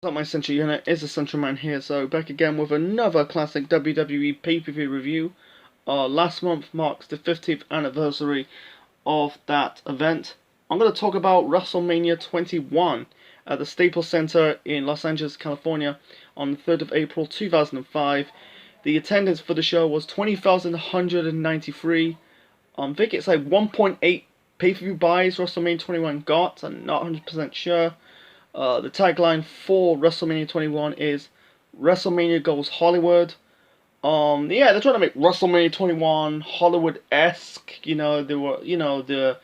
What's up, my Central Unit? It's the Central Man here, so back again with another classic WWE pay-per-view review. Last month marks the 50th anniversary of that event. I'm going to talk about WrestleMania 21 at the Staples Center in Los Angeles, California on the 3rd of April 2005. The attendance for the show was 20,193. I think it's like 1.8 pay-per-view buys WrestleMania 21 got. I'm not 100% sure. The tagline for WrestleMania 21 is WrestleMania Goes Hollywood. They're trying to make WrestleMania 21 Hollywood-esque. The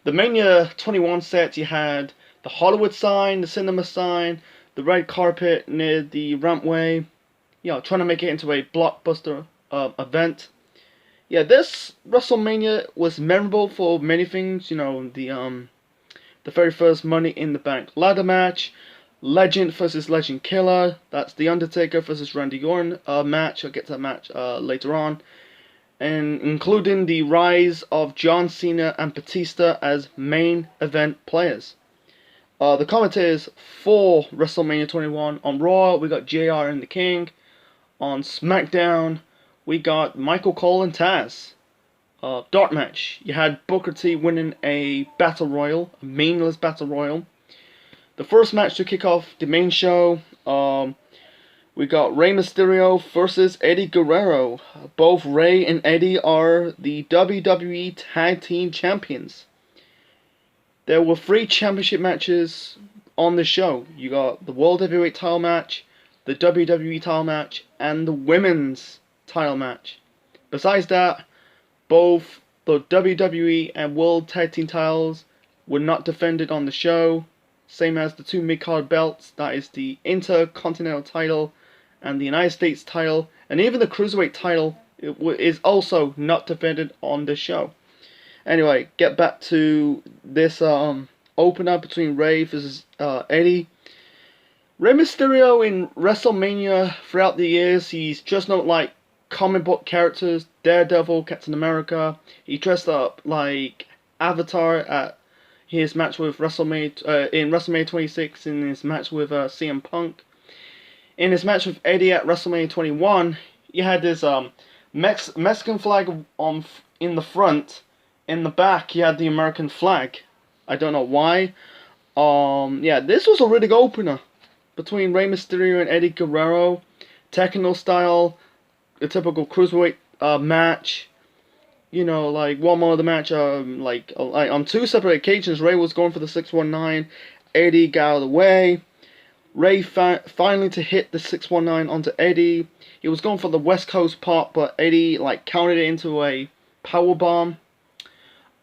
Mania 21 set, you had the Hollywood sign, the cinema sign, the red carpet near the rampway. Trying to make it into a blockbuster event. Yeah, this WrestleMania was memorable for many things. The very first Money in the Bank ladder match, Legend versus Legend Killer, that's The Undertaker versus Randy Orton match. I'll get to that match later on. And including the rise of John Cena and Batista as main event players. The commentators for WrestleMania 21, on Raw, we got JR and the King. On SmackDown, we got Michael Cole and Taz. Dark match. You had Booker T winning a battle royal, a meaningless battle royal. The first match to kick off the main show, we got Rey Mysterio versus Eddie Guerrero. Both Rey and Eddie are the WWE Tag Team Champions. There were 3 championship matches on the show. You got the World Heavyweight title match, the WWE title match, and the Women's title match. Besides that, both the WWE and World Tag Team titles were not defended on the show, same as the 2 mid-card belts, that is the Intercontinental title and the United States title, and even the Cruiserweight title is also not defended on the show. Anyway, get back to this opener between Rey versus Eddie. Rey Mysterio in WrestleMania throughout the years, he's just not like comic book characters, Daredevil, Captain America. He dressed up like Avatar at his match with WrestleMania in WrestleMania 26, in his match with CM Punk. In his match with Eddie at WrestleMania 21, you had this Mexican flag in the front. In the back, you had the American flag. I don't know why. This was a really good opener between Rey Mysterio and Eddie Guerrero, techno style. A typical cruiserweight match. One more of the match, on 2 separate occasions, Rey was going for the 619. Eddie got out of the way. Rey finally to hit the 619 onto Eddie. He was going for the West Coast pop, but Eddie countered it into a power bomb.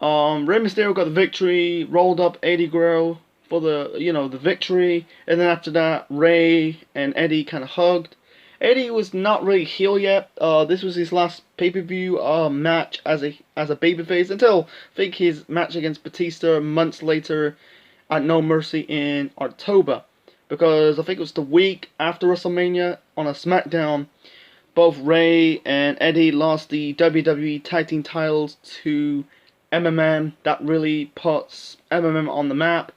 Rey Mysterio got the victory, rolled up Eddie Guerrero for the victory, and then after that, Rey and Eddie kind of hugged. Eddie was not really heel yet. This was his last pay-per-view match as a babyface until I think his match against Batista months later at No Mercy in October. Because I think it was the week after WrestleMania on a SmackDown, both Rey and Eddie lost the WWE Tag Team titles to MMM. That really puts MMM on the map.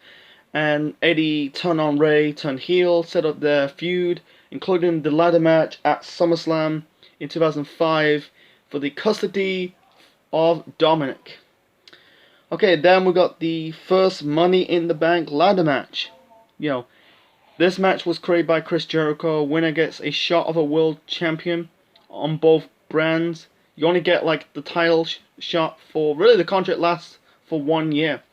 And Eddie turned on Rey, turned heel, set up their feud, including the ladder match at SummerSlam in 2005 for the custody of Dominic. Okay, then we got the first Money in the Bank ladder match. This match was created by Chris Jericho. Winner gets a shot of a world champion on both brands. You only get the title shot for, really the contract lasts for 1 year.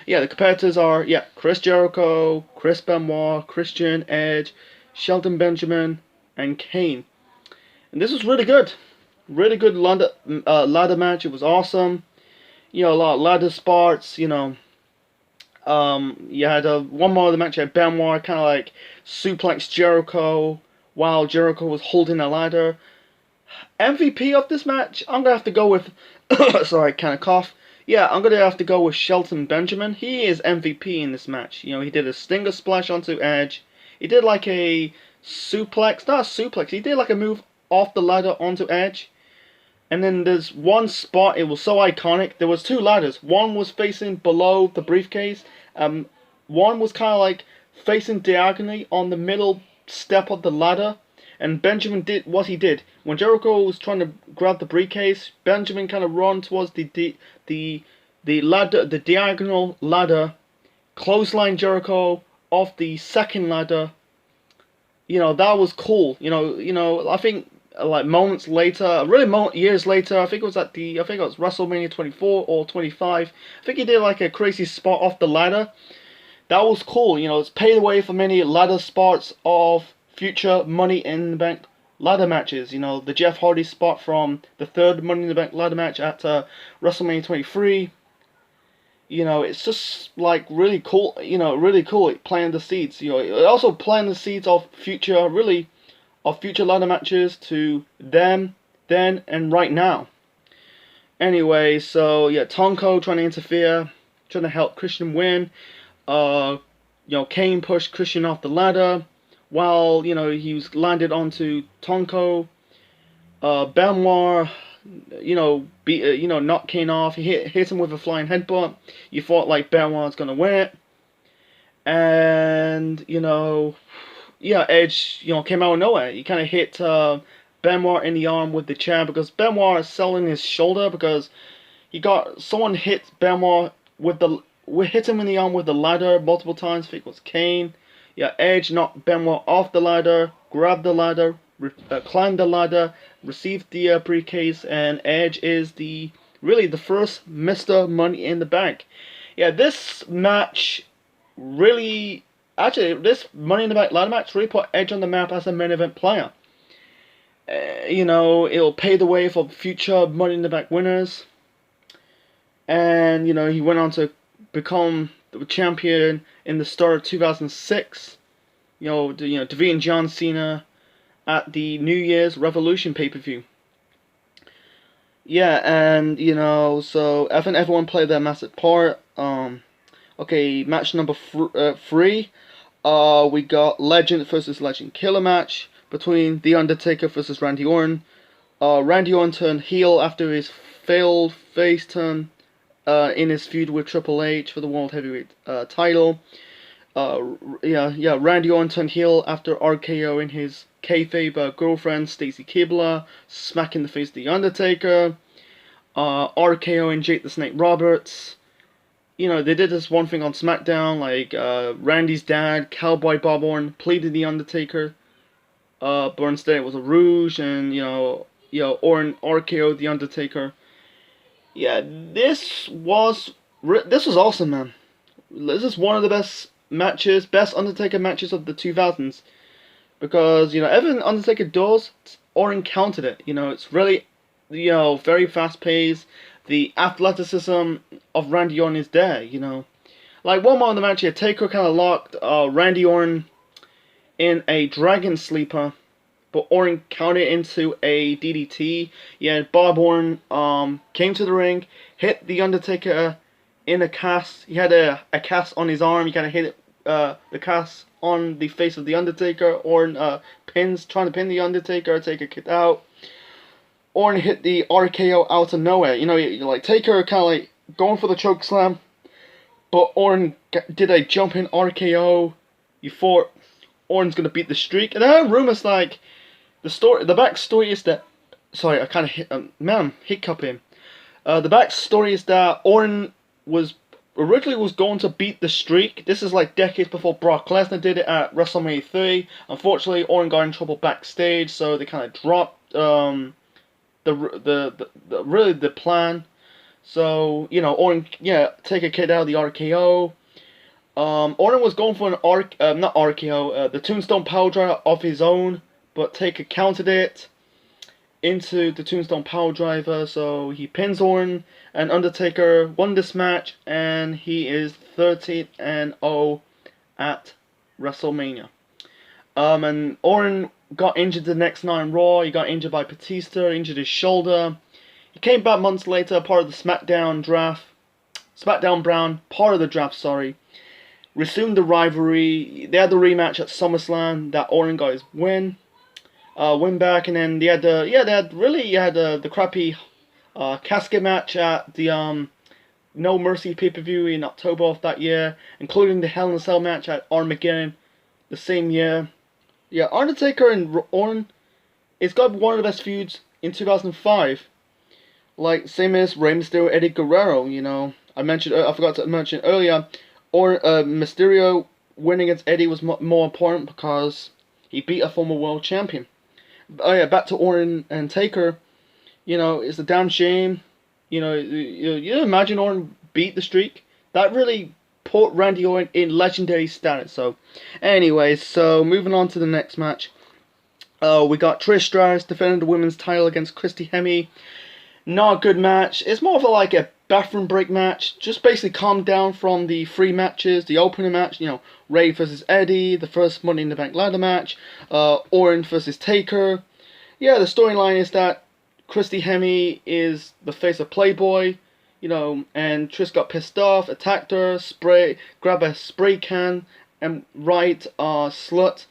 The competitors are, Chris Jericho, Chris Benoit, Christian, Edge, Shelton Benjamin, and Kane. And this was really good. Really good ladder match. It was awesome. A lot of ladder spots, You had one more of the match, you had Benoit kind of suplex Jericho while Jericho was holding a ladder. MVP of this match, I'm going to have to go with, sorry, kind of cough. I'm going to have to go with Shelton Benjamin. He is MVP in this match. He did a Stinger Splash onto Edge. He did a suplex, not a suplex, he did a move off the ladder onto Edge. And then there's one spot, it was so iconic, there was 2 ladders. One was facing below the briefcase, one was kind of facing diagonally on the middle step up the ladder, and Benjamin did what he did. When Jericho was trying to grab the briefcase, Benjamin kind of ran towards the ladder, the diagonal ladder, clothesline Jericho off the second ladder. That was cool. I think like moments later, really years later, I think it was WrestleMania 24 or 25. I think he did like a crazy spot off the ladder. That was cool. It's paved the way for many ladder spots of future Money in the Bank ladder matches. The Jeff Hardy spot from the third Money in the Bank ladder match at WrestleMania 23. It's just like really cool. Really cool. Planting the seeds. Also planting the seeds of future ladder matches to them, then, and right now. Anyway, so yeah, Tonko trying to interfere, trying to help Christian win. Kane pushed Christian off the ladder while he was landed onto Tonko. Benoit, knocked Kane off. He hit him with a flying headbutt. You thought like Benoit was gonna win it, and Edge came out of nowhere. He kind of hit Benoit in the arm with the chair because Benoit is selling his shoulder because someone hit Benoit hit him in the arm with the ladder multiple times. I think it was Kane. Edge knocked Benoit off the ladder, grabbed the ladder, climbed the ladder, received the briefcase, and Edge is really the first Mr. Money in the Bank. This match really, actually, this Money in the Bank ladder match really put Edge on the map as a main event player. It'll pave the way for future Money in the Bank winners. And, he went on to become the champion in the start of 2006. Defeating John Cena at the New Year's Revolution pay-per-view. And, so I think everyone played their massive part. Okay, match number 3. We got Legend versus Legend Killer match between The Undertaker versus Randy Orton. Randy Orton turned heel after his failed face turn in his feud with Triple H for the World Heavyweight title. Randy Orton turned heel after RKO-ing his kayfabe girlfriend Stacy Keibler, smacking the face of The Undertaker. RKO-ing Jake the Snake Roberts. They did this one thing on SmackDown, like Randy's dad, Cowboy Bob Orton, pleaded The Undertaker, but instead it was a ruse, and Orton RKO'd The Undertaker. This was awesome, man. This is one of the best Undertaker matches of the 2000s, because everything Undertaker does, Orton countered it. It's really very fast paced. The athleticism of Randy Orton is there. Like one moment in the match here, Taker kind of locked Randy Orton in a Dragon Sleeper, but Orton countered into a DDT. Bob Orton came to the ring, hit The Undertaker in a cast. He had a cast on his arm. He kind of hit the cast on the face of The Undertaker. Orton trying to pin The Undertaker. Taker kicked out. Orton hit the RKO out of nowhere. Taker kind of like going for the choke slam, but Orton did a jumping RKO. You thought Orton's gonna beat the streak, and there are rumors like the backstory is that. Sorry, I kind of hiccuping. The backstory is that Orton was originally going to beat the streak. This is like decades before Brock Lesnar did it at WrestleMania 3. Unfortunately, Orton got in trouble backstage, so they kind of dropped the plan. So Orton take a kid out of the RKO. Orton was going for an not RKO, the Tombstone Piledriver of his own, but Taker countered it into the Tombstone Piledriver, so he pins Orton, and Undertaker won this match, and he is 13-0 at WrestleMania. And Orton got injured the next night on Raw. He got injured by Batista, injured his shoulder. He came back months later, part of the SmackDown draft, sorry. Resumed the rivalry. They had the rematch at SummerSlam that Orton got his win back, and then they had the crappy casket match at the No Mercy pay-per-view in October of that year, including the Hell in a Cell match at Armageddon the same year. Yeah, Undertaker and Orton, it's got one of the best feuds in 2005. Like, same as Rey Mysterio, Eddie Guerrero, you know. I forgot to mention earlier, or Mysterio winning against Eddie was more important because he beat a former world champion. Oh yeah, back to Orton and Taker. You know, it's a damn shame. You know, you imagine Orton beat the streak. That really put Randy Orton in legendary status. So, anyways, so moving on to the next match. We got Trish Stratus defending the women's title against Christy Hemme. Not a good match. It's more of a bathroom break match. Just basically calmed down from the three matches. The opening match, you know, Ray versus Eddie. The first Money in the Bank ladder match. Orton versus Taker. Yeah, the storyline is that Christy Hemme is the face of Playboy, you know, and Trish got pissed off, attacked her, grab a spray can, and write slut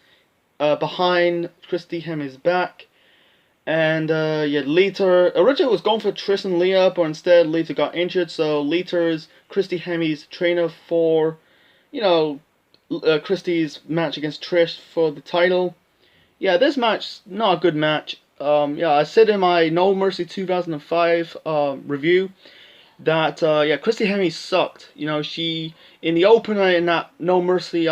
behind Christy Hemme's back. And yeah, Lita originally was going for Trish and Leah, but instead Lita got injured, so Lita is Christy Hemme's trainer for, you know, Christy's match against Trish for the title. Yeah, this match not a good match. Yeah, I said in my No Mercy 2005 review that yeah, Christy Hemme sucked. You know, she in the opener in that No Mercy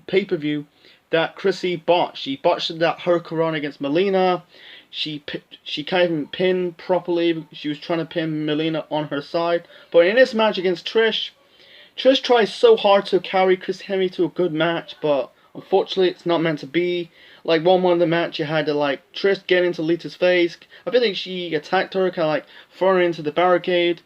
pay per view that Chrissy botched. She botched that Hurricane against Melina. She can't even pin properly. She was trying to pin Melina on her side. But in this match against Trish, Trish tries so hard to carry Christy Hemme to a good match, but unfortunately it's not meant to be. Like one of the match, you had to Trish get into Lita's face. I think she attacked her, kind of throw her into the barricade.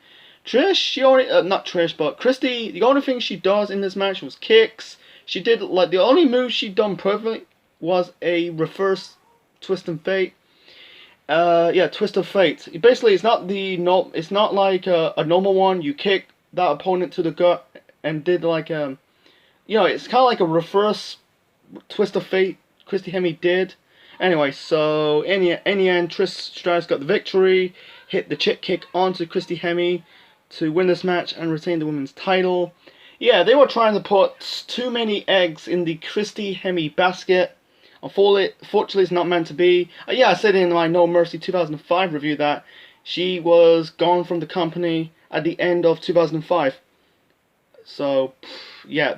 Trish, she only not Trish, but Christy. The only thing she does in this match was kicks. She did the only move she done perfectly was a reverse twist and fate. Yeah, twist of fate. Basically, it's not it's not like a normal one. You kick that opponent to the gut and did you know, it's kind of like a reverse twist of fate. Christy Hemme did. Anyway, so in the end, Trish Stratus got the victory, hit the chick kick onto Christy Hemme to win this match and retain the women's title. Yeah, they were trying to put too many eggs in the Christy Hemme basket. Unfortunately, it's not meant to be. Yeah, I said in my No Mercy 2005 review that she was gone from the company at the end of 2005. So, yeah,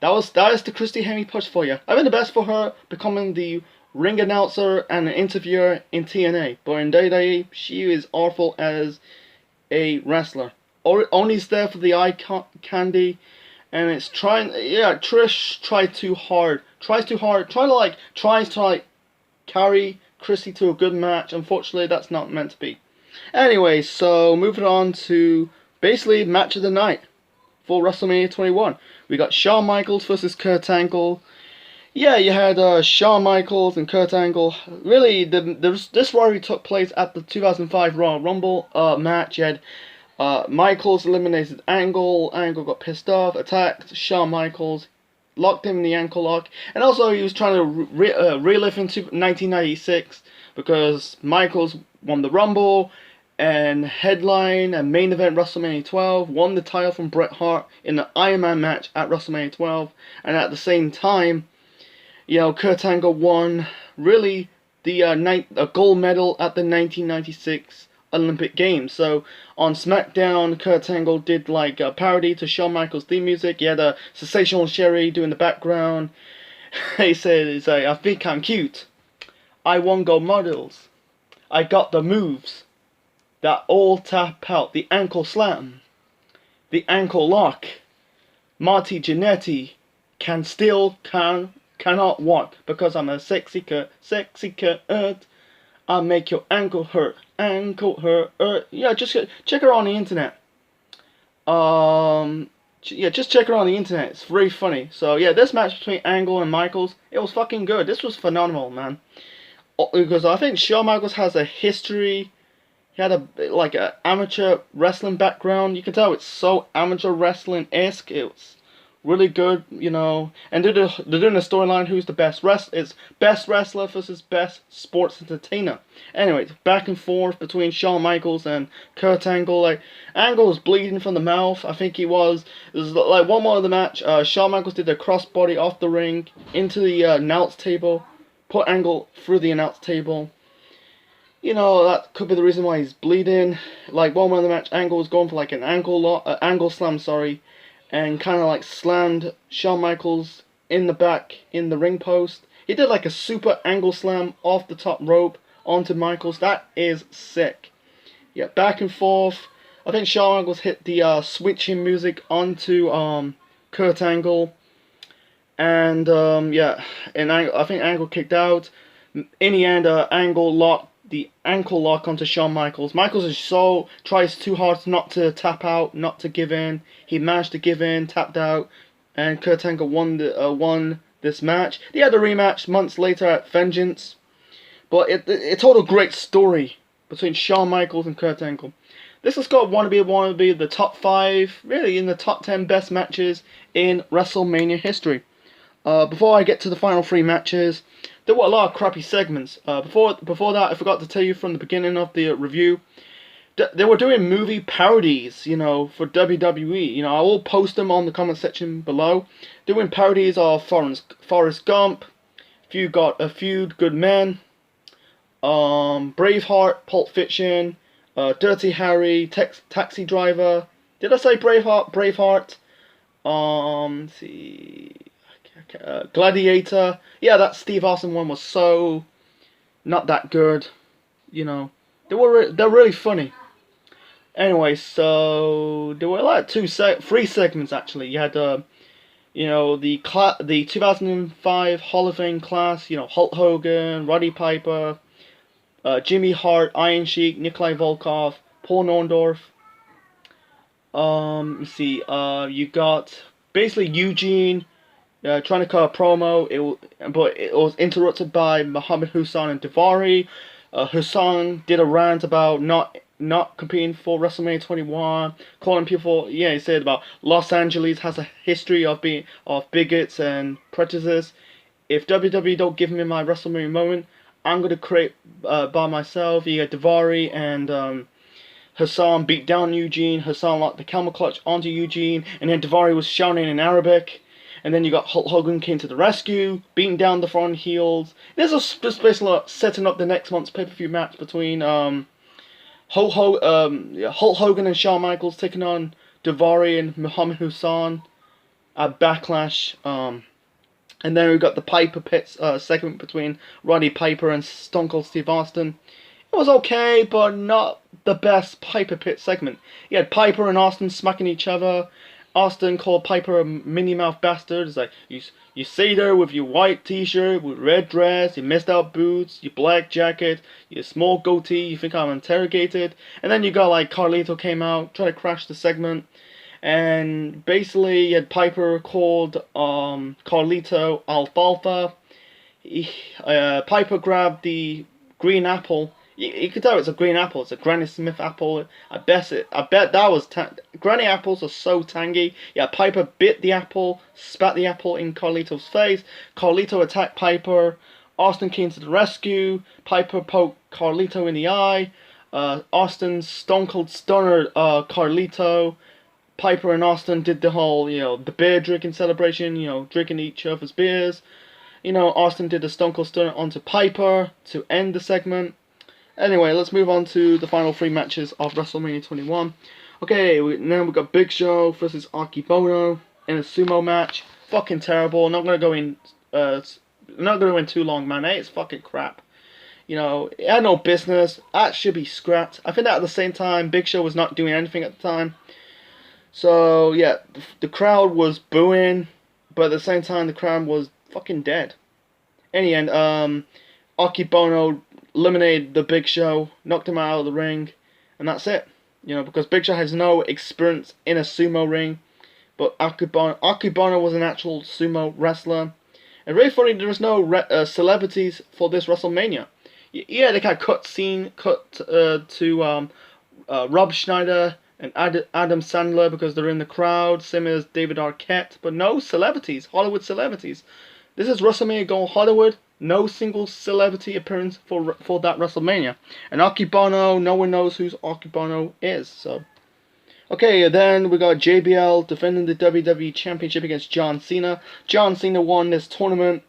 that is the Christy Hemme push for you. I've been the best for her becoming the ring announcer and an interviewer in TNA, but in WWE, she is awful as a wrestler. Only there for the eye candy, and it's trying. Yeah, Trish tries too hard, tries to carry Christy to a good match. Unfortunately, that's not meant to be. Anyway, so moving on to basically match of the night for WrestleMania 21. We got Shawn Michaels versus Kurt Angle. Yeah, you had Shawn Michaels and Kurt Angle. Really, this rivalry took place at the 2005 Royal Rumble match. You had Michaels eliminated Angle. Angle got pissed off, attacked Shawn Michaels, locked him in the ankle lock, and also he was trying to relive into 1996 because Michaels won the Rumble and headline and main event WrestleMania 12, won the title from Bret Hart in the Iron Man match at WrestleMania 12, and at the same time, you know, Kurt Angle won really the gold medal at the 1996 Olympic Games. So on SmackDown, Kurt Angle did a parody to Shawn Michaels' theme music. He had a Sensational Sherry doing the background. He said, I think I'm cute. I won gold medals. I got the moves that all tap out. The ankle slam. The ankle lock. Marty Jannetty cannot walk because I'm a sexy Kurt. I'll make your ankle hurt. Yeah, just check her on the internet. Yeah, just check her on the internet. It's very funny. So yeah, this match between Angle and Michaels, it was fucking good. This was phenomenal, man. Because I think Shawn Michaels has a history. He had a amateur wrestling background. You can tell it's so amateur wrestling-esque. It was really good, you know. And they're doing a storyline who's the it's best wrestler versus best sports entertainer. Anyways, back and forth between Shawn Michaels and Kurt Angle. Like, Angle was bleeding from the mouth. I think he was. It was like one more of the match. Shawn Michaels did a crossbody off the ring into the announce table, put Angle through the announce table. You know, that could be the reason why he's bleeding. Like, one more of the match, Angle was going for like an angle slam, sorry, and kind of like slammed Shawn Michaels in the back in the ring post. He did like a super angle slam off the top rope onto Michaels. That is sick. Yeah, back and forth. I think Shawn Michaels hit the switching music onto Kurt Angle. And yeah, and I think Angle kicked out. In the end, Angle locked the ankle lock onto Shawn Michaels. Michaels tries too hard not to tap out, not to give in. He managed to give in, tapped out, and Kurt Angle won this match. They had a rematch months later at Vengeance, but it told a great story between Shawn Michaels and Kurt Angle. This has got one to be the top 5, really in the top 10 best matches in WrestleMania history. Before I get to the final 3 matches, there were a lot of crappy segments. Before that, I forgot to tell you from the beginning of the review, they were doing movie parodies, you know, for WWE. You know, I will post them on the comment section below. Doing parodies of Forrest Gump, A Few Good Men, Braveheart, Pulp Fiction, Dirty Harry, Taxi Driver. Did I say Braveheart? Braveheart. Let's see. Gladiator. Yeah, that Steve Austin one was so not that good. You know, they're really funny. Anyway, so there were like 3 segments actually. You had you know, the 2005 Hall of Fame class. You know, Hulk Hogan, Roddy Piper, Jimmy Hart, Iron Sheik, Nikolai Volkov, Paul Orndorff. Let's see. You got basically Eugene. Trying to cut a promo, but it was interrupted by Muhammad Hassan and Daivari. Hassan did a rant about not competing for WrestleMania 21, calling people. Yeah, he said about Los Angeles has a history of bigots and prejudice. If WWE don't give me my WrestleMania moment, I'm gonna create by myself. You got Daivari and Hassan beat down Eugene. Hassan locked the camel clutch onto Eugene, and then Daivari was shouting in Arabic. And then you got Hulk Hogan came to the rescue, beating down the front heels. This is just basically setting up the next month's pay-per-view match between Hulk Hogan and Shawn Michaels taking on Daivari and Muhammad Hassan at Backlash. And then we got the Piper Pit segment between Roddy Piper and Stone Cold Steve Austin. It was okay, but not the best Piper Pit segment. You had Piper and Austin smacking each other. Austin called Piper a Minnie-Mouth bastard. It's like, you stay there with your white t-shirt, with red dress, your messed out boots, your black jacket, your small goatee, you think I'm interrogated. And then you got like Carlito came out, trying to crash the segment. And basically you had Piper called Carlito Alfalfa. Piper grabbed the green apple. You could tell it's a green apple. It's a Granny Smith apple. I bet that was Granny apples are so tangy. Yeah, Piper bit the apple, spat the apple in Carlito's face. Carlito attacked Piper. Austin came to the rescue. Piper poked Carlito in the eye. Austin Stone Cold Stunner Carlito. Piper and Austin did the whole, you know, the beer drinking celebration. You know, drinking each other's beers. You know, Austin did the Stone Cold Stunner onto Piper to end the segment. Anyway, let's move on to the final 3 matches of WrestleMania 21. Okay, now we got Big Show versus Akebono in a sumo match. Fucking terrible. Not gonna go in too long, man. It's fucking crap. You know, it had no business. That should be scrapped. I think that at the same time, Big Show was not doing anything at the time. So yeah, the crowd was booing, but at the same time, the crowd was fucking dead. In the end, Akebono eliminated the Big Show, knocked him out of the ring, and that's it. You know, because Big Show has no experience in a sumo ring, but Akebono was an actual sumo wrestler. And really funny, there was no celebrities for this WrestleMania. Yeah, they got cut to Rob Schneider, and Adam Sandler because they're in the crowd, same as David Arquette, but no celebrities, Hollywood celebrities. This is WrestleMania Go Hollywood. No single celebrity appearance for that WrestleMania. And Akibano, no one knows who Akibano is. So, okay, then we got JBL defending the WWE Championship against John Cena. John Cena won this tournament.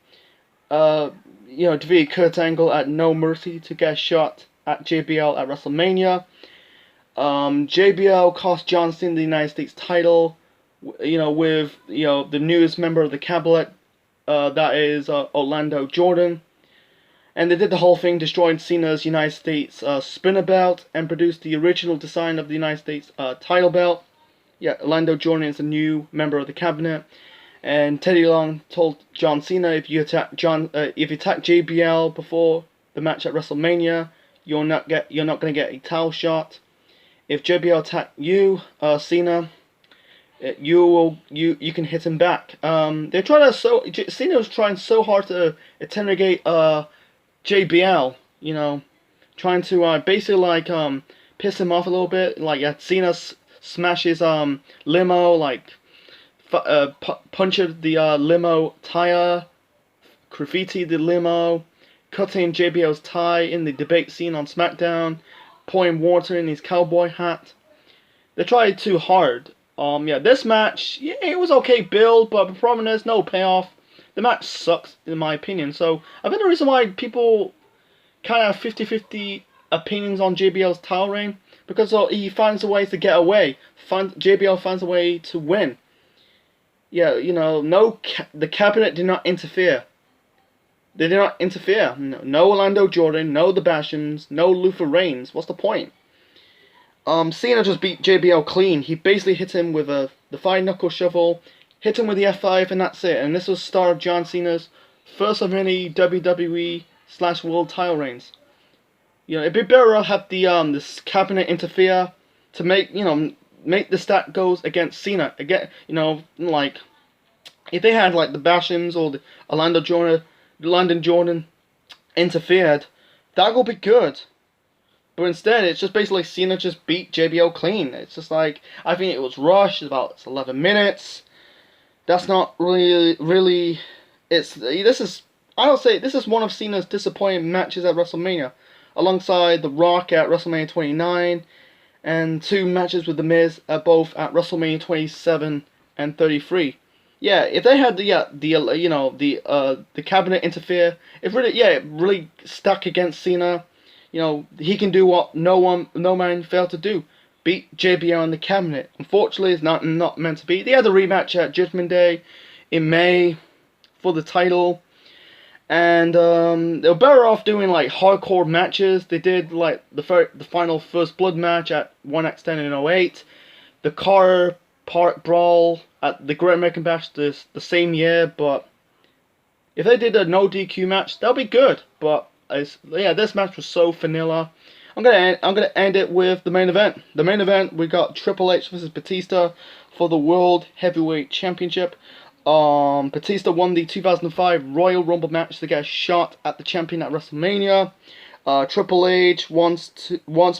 Defeated Kurt Angle at No Mercy to get a shot at JBL at WrestleMania. JBL cost John Cena the United States title. With the newest member of the cabinet. That is Orlando Jordan. And they did the whole thing, destroying Cena's United States spinner belt and produced the original design of the United States title belt. Yeah, Orlando Jordan is a new member of the cabinet. And Teddy Long told John Cena, if you attack JBL before the match at WrestleMania, you're not going to get a title shot. If JBL attack you, Cena, you can hit him back. Cena was trying so hard to interrogate JBL, trying to basically piss him off a little bit. Cena smashes limo, punctured the limo tire, graffiti the limo, cutting JBL's tie in the debate scene on SmackDown, pouring water in his cowboy hat. They tried too hard. This match, it was okay build, but the problem is no payoff. The match sucks, in my opinion. So, I think the reason why people kind of have 50-50 opinions on JBL's title reign, because he finds a way to get away. JBL finds a way to win. Yeah, the cabinet did not interfere. They did not interfere. No Orlando Jordan, no the Bashams, no Luther Reigns. What's the point? Cena just beat JBL clean. He basically hit him with the 5-knuckle shuffle, hit him with the F5, and that's it. And this was the start of John Cena's first of many WWE/World title reigns. It'd be better to have this cabinet interfere to make the stat goes against Cena. Again, if they had the Bashams or the Orlando Jordan interfered, that would be good. But instead, it's just basically Cena just beat JBL clean. It's just I think it was rushed. It's about 11 minutes. That's not really. This is one of Cena's disappointing matches at WrestleMania, alongside The Rock at WrestleMania 29, and 2 matches with The Miz both at WrestleMania 27 and 33. Yeah, if they had the cabinet interfere, it really stuck against Cena. He can do what no man failed to do. Beat JBL in the cabinet. Unfortunately, it's not meant to be. They had a rematch at Judgment Day in May for the title. And they were better off doing hardcore matches. They did the final First Blood match at 1x10 in 08. The car park brawl at the Great American Bash the same year. But if they did a no DQ match, that'll be good. But this match was so vanilla. I'm gonna end it with the main event. The main event, we got Triple H versus Batista for the World Heavyweight Championship. Batista won the 2005 Royal Rumble match to get a shot at the champion at WrestleMania. Triple H wants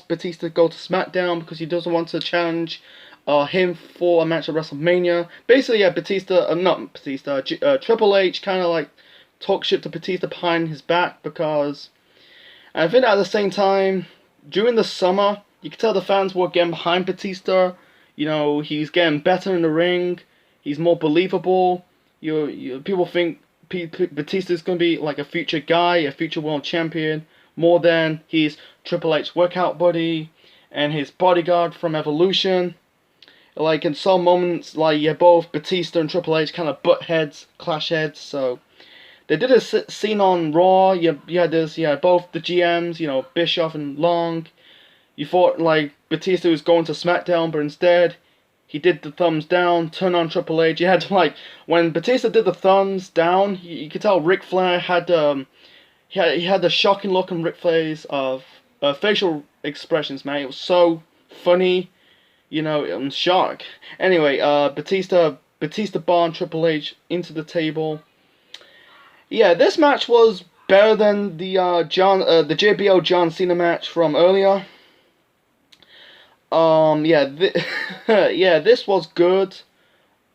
Batista to go to SmackDown because he doesn't want to challenge him for a match at WrestleMania. Basically, Triple H kind of talk shit to Batista behind his back, because I think at the same time, during the summer, you could tell the fans were getting behind Batista. He's getting better in the ring. He's more believable. People think Batista's going to be a future guy, a future world champion, more than his Triple H workout buddy and his bodyguard from Evolution. In some moments, both Batista and Triple H kind of butt heads, clash heads, so they did a scene on Raw. You had both the GMs, Bischoff and Long. You thought Batista was going to SmackDown, but instead he did the thumbs down, turn on Triple H. You had to when Batista did the thumbs down, you could tell Ric Flair had he had the shocking look on Ric Flair's facial expressions, man. It was so funny, in shock. Anyway, Batista barred Triple H into the table. Yeah, this match was better than the JBL John Cena match from earlier. Yeah, yeah, this was good.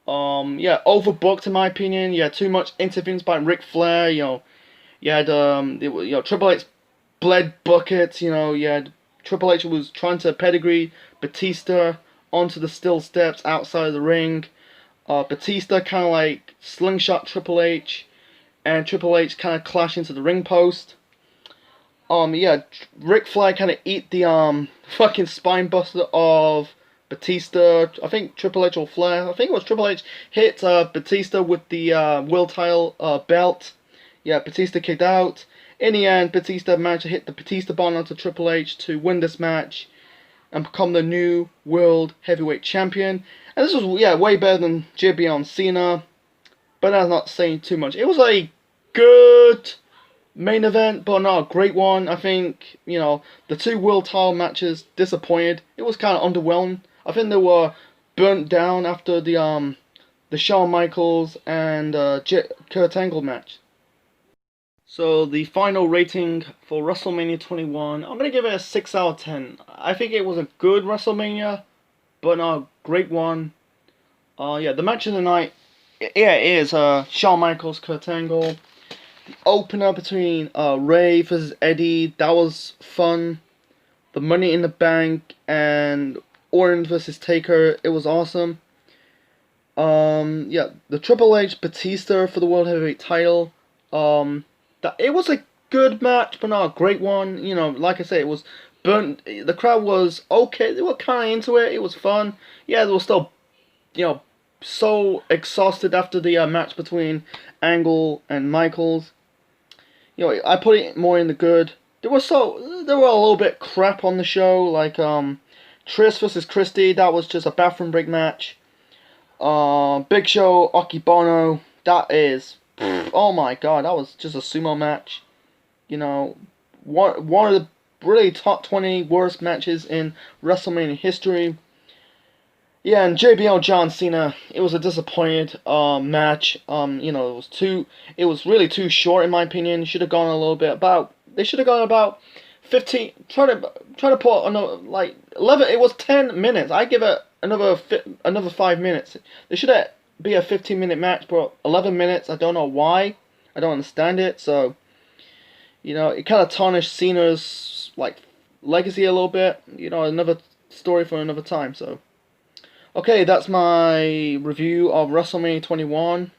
Yeah, overbooked in my opinion. Yeah, too much interference by Ric Flair. You had Triple H bled buckets. You had Triple H was trying to pedigree Batista onto the steel steps outside of the ring. Batista kind of like slingshot Triple H, and Triple H kind of clash into the ring post. Yeah, Ric Flair kind of eat the fucking spine buster of Batista. I think Triple H or Flair. I think it was Triple H hit Batista with the Will Tile belt. Yeah, Batista kicked out. In the end, Batista managed to hit the Batista bomb onto Triple H to win this match and become the new World Heavyweight Champion. And this was way better than JBL and Cena, but that's not saying too much. It was a good main event, but not a great one. I think, the two world title matches disappointed. It was kind of underwhelming. I think they were burnt down after the Shawn Michaels and Kurt Angle match. So the final rating for WrestleMania 21, I'm gonna give it a 6 out of 10. I think it was a good WrestleMania, but not a great one. Yeah, the match of the night, yeah, it is Shawn Michaels, Kurt Angle. Opener between Ray versus Eddie, that was fun. The Money in the Bank and Orton versus Taker, it was awesome. Yeah, the Triple H Batista for the World Heavyweight title. It was a good match, but not a great one. Like I said, it was burnt. The crowd was okay. They were kind of into it. It was fun. Yeah, they were still, so exhausted after the match between Angle and Michaels. I put it more in the good. There were a little bit crap on the show, like Trish versus Christie. That was just a bathroom break match. Big Show, Akibono. That is, oh my god, that was just a sumo match. One of the really top 20 worst matches in WrestleMania history. Yeah, and JBL John Cena, it was a disappointed match. It was really too short in my opinion. Should have gone a little bit about. They should have gone about 15. Try to put another like 11. It was 10 minutes. I give it another 5 minutes. They should have be a 15-minute match, but 11 minutes. I don't know why. I don't understand it. So, it kind of tarnished Cena's legacy a little bit. Another story for another time. So. Okay, that's my review of WrestleMania 21.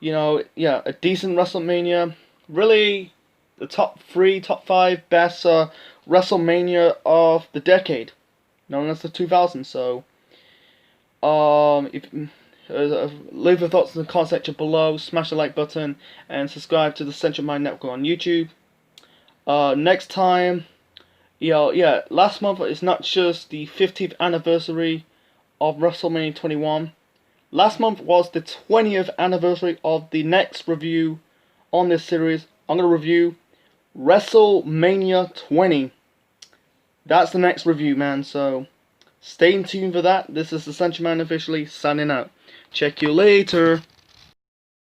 Yeah, a decent WrestleMania. Really, the top 5 best WrestleMania of the decade, known as the 2000s. So, if leave your thoughts in the comment section below, smash the like button, and subscribe to the Central Mind Network on YouTube. Next time, last month is not just the 50th anniversary of WrestleMania 21. Last month was the 20th anniversary of the next review on this series. I'm going to review WrestleMania 20. That's the next review, man, so stay tuned for that. This is the Central Man officially signing out. Check you later.